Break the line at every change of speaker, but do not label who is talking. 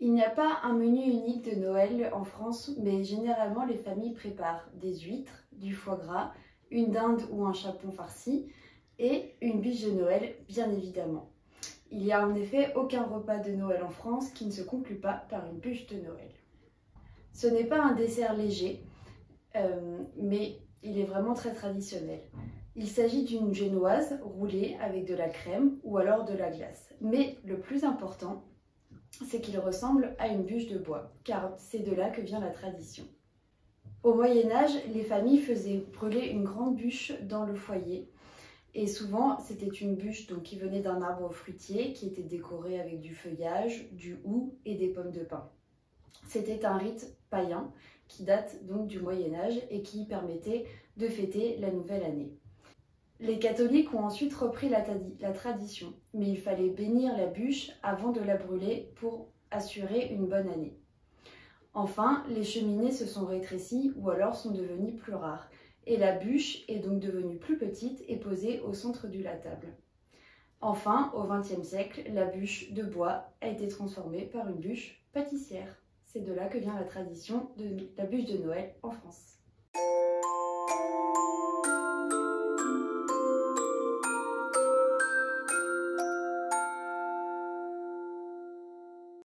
Il n'y a pas un menu unique de Noël en France, mais généralement les familles préparent des huîtres, du foie gras, une dinde ou un chapon farci et une bûche de Noël, bien évidemment. Il n'y a en effet aucun repas de Noël en France qui ne se conclut pas par une bûche de Noël. Ce n'est pas un dessert léger, mais il est vraiment très traditionnel. Il s'agit d'une génoise roulée avec de la crème ou alors de la glace. Mais le plus important, c'est qu'il ressemble à une bûche de bois, car c'est de là que vient la tradition. Au Moyen-Âge, les familles faisaient brûler une grande bûche dans le foyer. Et souvent, c'était une bûche qui venait d'un arbre fruitier qui était décoré avec du feuillage, du houx et des pommes de pin. C'était un rite païen qui date donc du Moyen-Âge et qui permettait de fêter la nouvelle année. Les catholiques ont ensuite repris la tradition, mais il fallait bénir la bûche avant de la brûler pour assurer une bonne année. Enfin, les cheminées se sont rétrécies ou alors sont devenues plus rares, et la bûche est donc devenue plus petite et posée au centre de la table. Enfin, au XXe siècle, la bûche de bois a été transformée par une bûche pâtissière. C'est de là que vient la tradition de la bûche de Noël en France.